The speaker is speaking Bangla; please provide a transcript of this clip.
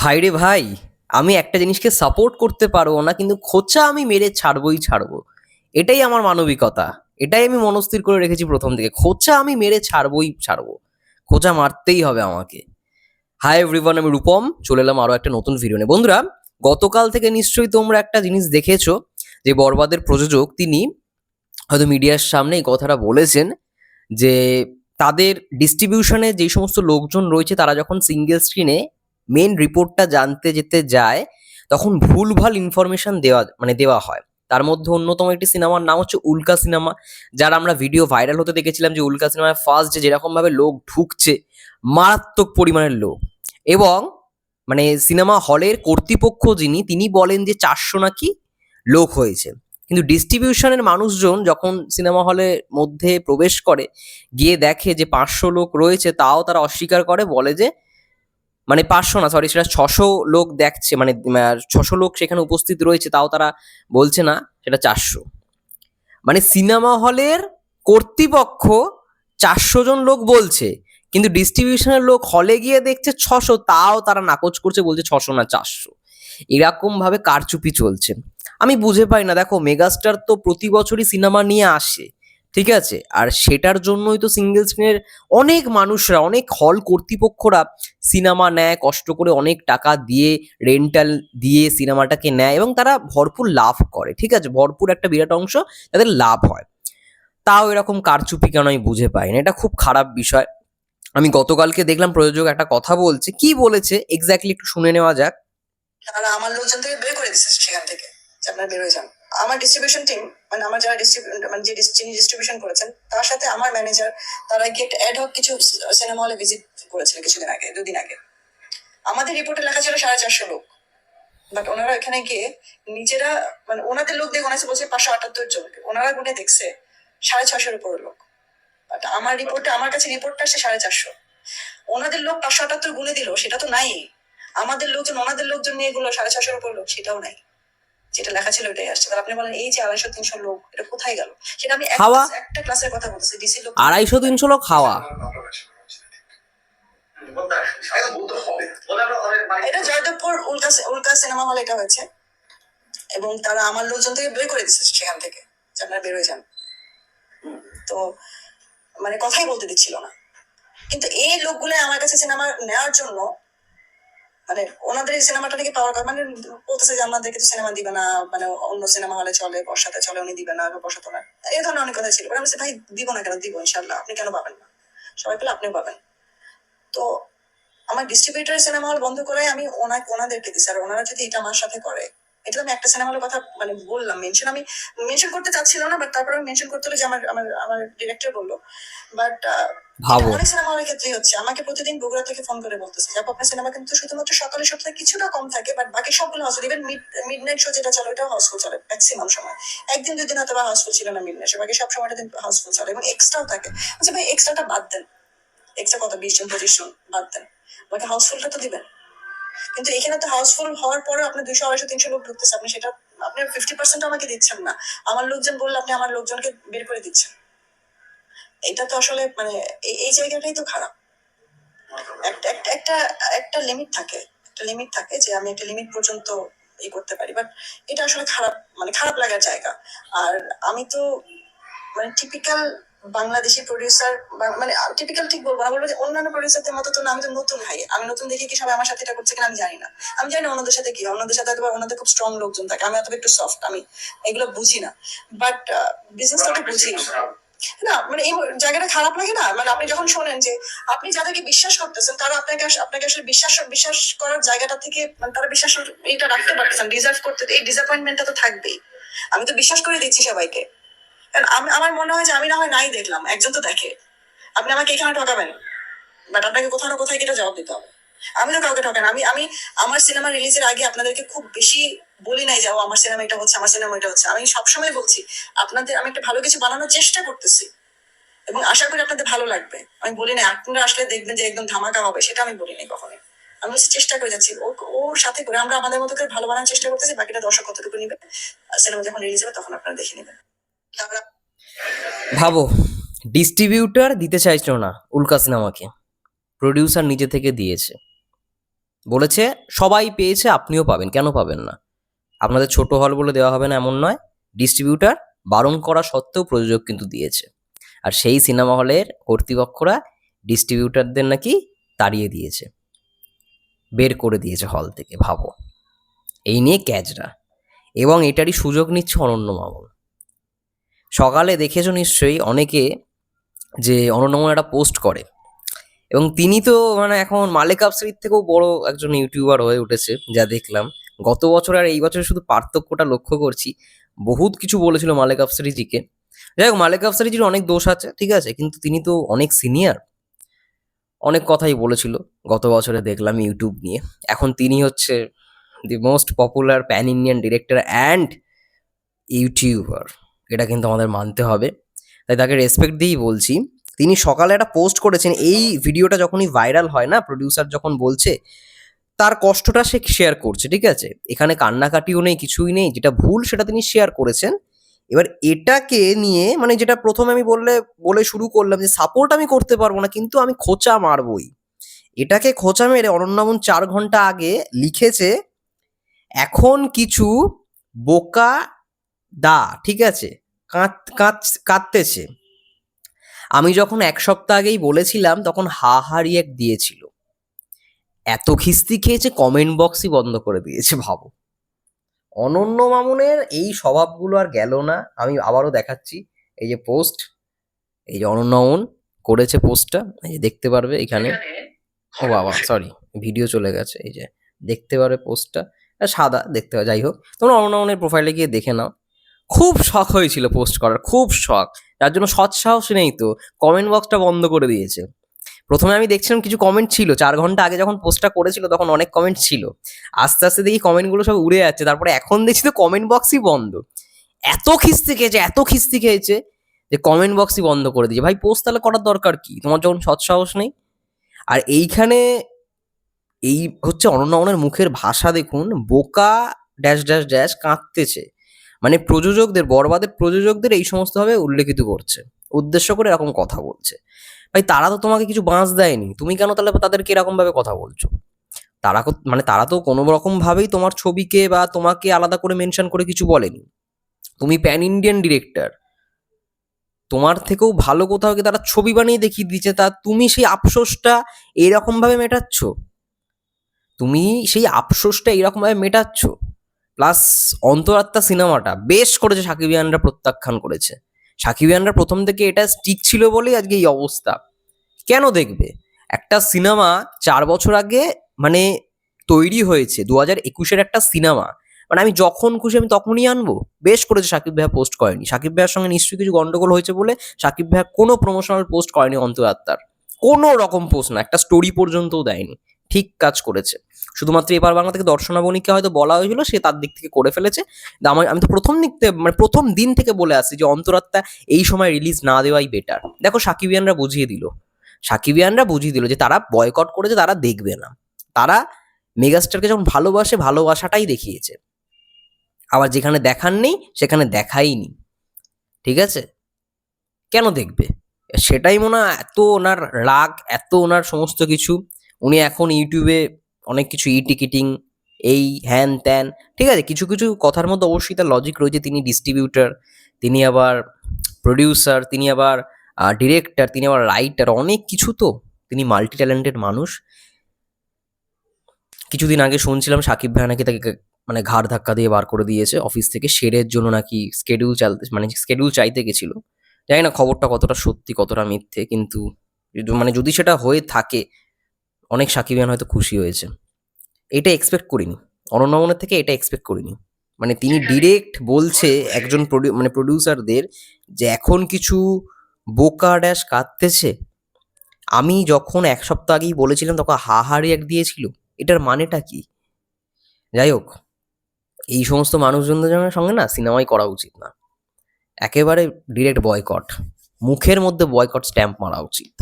ভাইরে ভাই, আমি একটা জিনিসকে সাপোর্ট করতে পারবো না, কিন্তু খোঁচা আমি মেরে ছাড়বোই ছাড়বো। এটাই আমার মানবিকতা। এটাই আমি মনস্থির করে রেখেছি প্রথম থেকে, খোঁচা আমি মেরে ছাড়বোই ছাড়বো। খোঁচা মারতেই হবে আমাকে। হাই এভরিওয়ান, আমি রূপম, চলে এলাম আরো একটা নতুন ভিডিও নিয়ে। বন্ধুরা, গতকাল থেকে নিশ্চয়ই তোমরা একটা জিনিস দেখেছো যে বরবাদের প্রযোজক তিনি হয়তো মিডিয়ার সামনে এই কথাটা বলেছেন যে তাদের ডিস্ট্রিবিউশনে যেই সমস্ত লোকজন রয়েছে তারা যখন সিঙ্গেল স্ক্রিনে মেন রিপোর্টটা জানতে যেতে যায় তখন ভুলভাল ইনফরমেশন দেওয়া হয়। তার মধ্যে অন্যতম একটি সিনেমার নাম হচ্ছে উল্কা সিনেমা, যার আমরা ভিডিও ভাইরাল হতে দেখেছিলাম যে উল্কা সিনেমায় ফার্স্ট যে যেরকম ভাবে লোক ঢুকছে, মারাত্মক পরিমাণের লোক। এবং সিনেমা হলের কর্তৃপক্ষ যিনি তিনি বলেন যে 400 নাকি লোক হয়েছে, কিন্তু ডিস্ট্রিবিউশনের মানুষজন যখন সিনেমা হলের মধ্যে প্রবেশ করে, গিয়ে দেখে যে 500 লোক রয়েছে, তাও তারা অস্বীকার করে, বলে যে 500 না, সরি, সেটা 600 লোক দেখছে, 600 লোক সেখানে উপস্থিত রয়েছে, তাও তারা বলছে না, সেটা 400। সিনেমা হলের কর্তৃপক্ষ 400 জন লোক বলছে, কিন্তু ডিস্ট্রিবিউশনের লোক হলে গিয়ে দেখছে 600, তাও তারা নাকচ করছে, বলছে 600 না 400। এরকম ভাবে কারচুপি চলছে। আমি বুঝে পাই না। দেখো, মেগাস্টার তো প্রতি বছরই সিনেমা নিয়ে আসে, ঠিক আছে, আর সেটার জন্যই তো সিঙ্গেল স্ক্রিনের অনেক মানুষরা, অনেক হল কর্তৃপক্ষরা সিনেমা নেয়, কষ্ট করে অনেক টাকা দিয়ে, রেন্টাল দিয়ে সিনেমাটাকে নেয়, এবং তারা ভরপুর লাভ করে, ঠিক আছে, ভরপুর একটা বিরাট অংশ তাদের লাভ হয়। তাও এরকম কারচুপি কেন আমি বুঝে পাই না, এটা খুব খারাপ বিষয়। আমি গতকালকে দেখলাম প্রযোজক একটা কথা বলছে, কি বলেছে এক্স্যাক্টলি একটু শুনে নেওয়া যাক। তারা আমার লোকজন থেকে বের করে দিচ্ছে সেখান থেকে, যে আপনারা বের হয়ে যান। আমার ডিস্ট্রিবিউশন টিম, আমার যারা যিনি ডিস্ট্রিবিউশন করেছেন তার সাথে আমার ম্যানেজার, তারা কি একটা অ্যাড হক কিছু সিনেমা হলে ভিজিট করেছিল কিছুদিন আগে, 2 দিন আগে। আমাদের রিপোর্টে লেখা ছিল 450 লোক, বাট ওনারা এখানে গিয়ে নিজেরা ওনাদের লোক দিয়ে গোনাছে, বলছে 578 জন, ওনারা গুনে দেখছে 650 উপর লোক। বাট আমার রিপোর্টে, আমার কাছে রিপোর্টটা আসছে 450। ওনাদের লোক 578 গুনে দিল, সেটা তো নাই। আমাদের লোকজন ওনাদের লোকজন নিয়ে এগুলো 650 উপর লোক, সেটাও নাই। যেটা লেখা ছিল ওটাই আসছে। আপনি বলেন এই যে 250-300 লোক, এটা কোথায় গেল? সেটা আমি হাওয়া। একটা ক্লাসের কথা বলতেছি, ডিসি লোক 250-300 লোক হাওয়া। এটা জয়দেবপুর উল্কা সিনেমা হলে এটা হয়েছে, এবং তারা আমার লোকজন থেকে বের করে দিচ্ছে সেখান থেকে, যে আপনারা বের হয়ে যান। তো কথাই বলতে দিচ্ছিল না। কিন্তু এই লোকগুলো আমার কাছে সিনেমা নেওয়ার জন্য ওনাদের এই সিনেমাটা থেকে পাওয়ার কথা, বলতেছে যে আমাদেরকে তো সিনেমা দিবে না, অন্য সিনেমা হলে চলে, বর্ষাতে চলে, উনি দিবে না, বর্ষাতে না, এই ধরনের অনেক কথা ছিল। আমি ভাই দিব না কেন, দিব ইনশাল্লাহ, আপনি কেন পাবেন না, সবাই পেলে আপনিও পাবেন। তো আমার ডিস্ট্রিবিউটার সিনেমা হল বন্ধ করে আমি ওনাদেরকে দিচ্ছি। আর ওনারা যদি এটা আমার সাথে করে, এটা আমি একটা সিনেমা হলের কথা বললাম, আমি মেনশন করতে চাচ্ছিলাম না, বাট তারপরে আমি মেনশন করতে হলো যে আমার আমার আমার ডিরেক্টর বললো। বাট ভাবো। অনেক সিনেমা হলের ক্ষেত্রেই হচ্ছে, আমাকে প্রতিদিন বগুড়া থেকে ফোন করে বলতেছে যে আপনার সিনেমা কিন্তু শুধুমাত্র সকালে সপ্তাহে কিছুটা কম থাকে, বাট বাকি সবগুলো houseful. Even midnight show যেটা চলে, ওটাও হাউসফুল চলে ম্যাক্সিমাম সময়। 1 দিন 2 দিন হয়তো বা হাউসফুল ছিল না মিড নাইট শো, বাকি সব সময়টা হাউসফুল চলে, এবং এক্সট্রাও থাকে। আচ্ছা ভাই, এক্সট্রাটা বাদ দেন, এক্সট্রা কত 20 জন 25 জন বাদ দেন, বাকি হাউসফুলটা তো দিবেন। কিন্তু এখানে তো হাউসফুল হওয়ার পরে আপনি 200 250 300 লোক ঢুকতেছে, আপনি সেটা আপনি 50% আমাকে দিচ্ছেন না। আমার লোকজন বললে আপনি আমার লোকজনকে বের করে দিচ্ছেন। এটা তো আসলে এই জায়গাটাই তো খারাপ। একটা একটা একটা একটা লিমিট থাকে, একটা লিমিট থাকে যে আমি একটা লিমিট পর্যন্ত করতে পারি, বাট এটা আসলে খারাপ, খারাপ লাগার জায়গা। আর আমি তো টিপিক্যাল বাংলাদেশি প্রডিউসার, টিপিক্যাল ঠিক বলবো না, বলবো যে অন্যান্য প্রডিউসারদের মতো তো না। আমি তো নতুন ভাই, আমি নতুন দেখে কি সবাই আমার সাথে এটা করছে কিনা আমি জানি না। আমি জানি না ওনাদের সাথে কি, ওনাদের সাথে হয়তো ওনাদের খুব স্ট্রং লোকজন থাকে, আমি অথবা একটু সফট, আমি এগুলো বুঝি না। বাট বিজনেসটা তো বুঝি না, এই জায়গাটা খারাপ লাগে না। আপনি যখন শোনেন যে আপনি যাদেরকে বিশ্বাস করতেছেন তারা আপনাকে আপনাকে আসলে বিশ্বাস করার জায়গাটা থেকে, তারা বিশ্বাস এটা রাখতে পারতেছেন, ডিজার্ভ করতে, এই ডিসঅ্যাপয়েন্টমেন্টটা তো থাকবেই। আমি তো বিশ্বাস করে দিচ্ছি সবাইকে, কারণ আমার মনে হয় যে আমি না হয় নাই দেখলাম, একজন তো দেখে। আপনি আমাকে এখানে ঠকাবেন, বাট আপনাকে কোথাও না কোথাও এটা জবাব দিতে হবে। আমি তো কাউকে ঠকান, আমি আমার সিনেমা রিলিজের আগে আপনাদেরকে খুব বেশি বলি নাই যাও আমার সিনেমা এটা হচ্ছে, আমার সিনেমা এটা হচ্ছে। আমি সবসময় বলছি আপনাদের আমি একটা ভালো কিছু বানানোর চেষ্টা করতেছি, এবং আশা করি আপনাদের ভালো লাগবে। আমি বলি না আপনারা আসলে দেখবেন যে একদম ধামাকা হবে, সেটা আমি বলি নাই কখনোই। আমি চেষ্টা করে যাচ্ছি, ওর সাথে করে আমরা আমাদের মতো করে ভালো বানানোর চেষ্টা করতেছি, বাকিটা দর্শক কতটুকু নিবে, সিনেমা যখন রিলিজ হবে তখন আপনারা দেখে নেবেন। ভাবো, ডিস্ট্রিবিউটর দিতে চাইছিল না উল্কা সিনেমাকে, প্রডিউসার নিজে থেকে দিয়েছে। বলেছে সবাই পেয়েছে, আপনিও পাবেন, কেন পাবেন না? আপনাদের ছোট হল বলে দেওয়া হবে না এমন নয়। ডিস্ট্রিবিউটার বারণ করা সত্ত্বেও প্রযোজক কিন্তু দিয়েছে। আর সেই সিনেমা হলের কর্তৃপক্ষরা ডিস্ট্রিবিউটারদের নাকি তাড়িয়ে দিয়েছে, বের করে দিয়েছে হল থেকে, ভাবো। এই নিয়ে ক্যাচরা, এবং এটারই সুযোগ নিচ্ছে অনন্য মামুন। সকালে দেখেছো নিশ্চয়ই অনেকে যে অনন্য মামুন একটা পোস্ট করে, এবং তিনি তো মানে এখন মালেক আফসারির থেকেও বড় একজন ইউটিউবার হয়ে উঠেছে যা দেখলাম। গত বছর আর এই বছর শুধু পার্থক্যটা লক্ষ্য করছি, বহুত কিছু বলেছিল মালেক আফসারিজিকে। যাই হোক, মালেক আফসারিজির অনেক দোষ আছে, ঠিক আছে, কিন্তু তিনি তো অনেক সিনিয়র, অনেক কথাই বলেছিল গত বছরে দেখলাম ইউটিউব নিয়ে। এখন তিনি হচ্ছে the most popular pan Indian director and YouTuber, এটা কিন্তু আমাদের মানতে হবে। তাই তাকে রেসপেক্ট দিয়েই বলছি। তিনি সকালে একটা পোস্ট করেছেন, এই ভিডিওটা যখনই ভাইরাল হয় না, প্রডিউসার যখন বলছে, তার কষ্টটা সে শেয়ার করছে, ঠিক আছে, এখানে কান্নাকাটিও নেই, কিছুই নেই, যেটা ভুল সেটা তিনি শেয়ার করেছেন। এবার এটাকে নিয়ে মানে যেটা প্রথমে আমি বলে শুরু করলাম যে সাপোর্ট আমি করতে পারবো না, কিন্তু আমি খোঁচা মারবই, এটাকে খোঁচা মেরে অনন্যামন 4 ঘন্টা আগে লিখেছে, এখন কিছু বোকা দা, ঠিক আছে, কাঁদতেছে। আমি যখন 1 সপ্তাহ আগেই বলেছিলাম তখন হা হা রিয়াক্ট দিয়েছিল। এত খিস্তি খেয়েছে, কমেন্ট বক্সই বন্ধ করে দিয়েছে, ভাবো। অনন্য মামুনের এই স্বভাবগুলো আর গেল না। আমি আবারও দেখাচ্ছি, এই যে পোস্ট, এই যে অনন্য মামুন করেছে পোস্টটা, এই যে দেখতে পারবে এখানে। ও বাবা, সরি, ভিডিও চলে গেছে, এই যে দেখতে পারবে পোস্টটা, সাদা দেখতে পাবে। যাই হোক, তোমরা অনন্য মামুনের প্রোফাইলে গিয়ে দেখে নাও। খুব শখ হয়েছিল পোস্ট করার, খুব শখ, যার জন্য সৎসাহস নেই তো কমেন্ট বক্সটা বন্ধ করে দিয়েছে। প্রথমে আমি দেখছিলাম কিছু কমেন্ট ছিল, 4 ঘন্টা আগে যখন পোস্টটা করেছিল তখন অনেক কমেন্ট ছিল, আস্তে আস্তে দেখি কমেন্টগুলো সব উড়ে যাচ্ছে, তারপরে এখন দেখছি তো কমেন্ট বক্সই বন্ধ। এত খিস্তি খেয়েছে, এত খিস্তি খেয়েছে যে কমেন্ট বক্সই বন্ধ করে দিয়েছে। ভাই, পোস্ট তাহলে করার দরকার কি তোমার যখন সৎসাহস নেই? আর এইখানে এই হচ্ছে অনন্য মামুনের মুখের ভাষা দেখুন, বোকা ড্যাশ ড্যাশ ড্যাশ কাঁদতেছে, মানে প্রযোজকদের, বরবাদের প্রযোজকদের এই সমস্ত ভাবে উল্লেখিত করছে, উদ্দেশ্য করে এরকম কথা বলছে। ভাই, তারা তো তোমাকে কিছু বাঁশ দেয়নি, তুমি কেন তাহলে তাদেরকে এরকম ভাবে কথা বলছো? মানে তারা তো কোনো রকম ভাবেই তোমার ছবিকে বা তোমাকে আলাদা করে মেনশন করে কিছু বলেনি। তুমি প্যান ইন্ডিয়ান ডিরেক্টর, তোমার থেকেও ভালো কোথাও কি তারা ছবি বানিয়ে দেখিয়ে দিচ্ছে, তা তুমি সেই আফসোসটা এরকম ভাবে মেটাচ্ছ? তুমি সেই আফসোসটা এরকম ভাবে মেটাচ্ছ। প্লাস অন্তরাত্মা সিনেমাটা বেশ করেছে সাকিবিয়ানরা প্রত্যাখ্যান করেছে। সাকিবিয়ানরা প্রথম থেকে এটা স্টিক ছিল বলেই আজকে এই অবস্থা। কেন দেখবে একটা সিনেমা 4 বছর আগে, মানে তৈরি হয়েছে 2021-এর একটা সিনেমা, মানে আমি যখন খুশি আমি তখনই আনবো? বেশ করেছে সাকিব ভাইয়া পোস্ট করেনি, সাকিব ভাইয়ার সঙ্গে নিশ্চয়ই কিছু গন্ডগোল হয়েছে বলে সাকিব ভাইয়া কোনো প্রমোশনাল পোস্ট করেনি অন্তরাত্মার, কোনো রকম পোস্ট না, একটা স্টোরি পর্যন্তও দেয়নি। ঠিক কাজ করেছে। শুধুমাত্র এবার বাংলা থেকে দর্শনা বণিককে হয়তো বলা হয়েছিল, সে তার দিক থেকে করে ফেলেছে। আমি তো প্রথম দিন থেকে বলে আসছি যে অন্তরাত্মা এই সময় রিলিজ না দেওয়াই বেটার। দেখো, সাকিবিয়ানরা বুঝিয়ে দিল, যে তারা বয়কট করেছে, তারা দেখবে না। তারা মেগাস্টারকে যখন ভালোবাসে, ভালোবাসাটাই দেখিয়েছে। আবার যেখানে দেখার নেই সেখানে দেখাইনি, ঠিক আছে? কেন দেখবে? সেটাই মনে হয় এত ওনার রাগ, এত ওনার সমস্ত কিছু। উনি এখন ইউটিউবে অনেক কিছু টিকিটিং, এই হ্যান ত্যান, ঠিক আছে, কিছু কিছু কথার মধ্যে অবশ্যই তার লজিক রয়েছে। তিনি ডিস্ট্রিবিউটার, তিনি আবার প্রডিউসার, তিনি আবার ডিরেক্টর, তিনি আবার রাইটার, অনেক কিছু তো। তিনি মাল্টি ট্যালেন্টেড মানুষ। কিছুদিন আগে শুনছিলাম সাকিব ভাই নাকি তাকে মানে ঘাড় ধাক্কা দিয়ে বার করে দিয়েছে অফিস থেকে, শেরের জন্য নাকি স্কেডিউল চাইতে গেছিল। জানি না খবরটা কতটা সত্যি কতটা মিথ্যে, কিন্তু মানে যদি সেটা হয়ে থাকে, অনেক সাকিবিয়ান হয়তো খুশি হয়েছে। এটা এক্সপেক্ট করিনি অনন্য মামুনের থেকে, এটা এক্সপেক্ট করিনি। মানে তিনি ডিরেক্ট বলছে একজন প্রডিউসারদের যে এখন কিছু বোকা ড্যাশ কাঁদতেছে। আমি যখন 1 সপ্তাহ আগেই বলেছিলাম তখন হাহারি এক দিয়েছিল, এটার মানেটা কি? যাই হোক, এই সমস্ত মানুষজনদের সঙ্গে না সিনেমাই করা উচিত না, একেবারে ডিরেক্ট বয়কট, মুখের মধ্যে বয়কট স্ট্যাম্প মারা উচিত।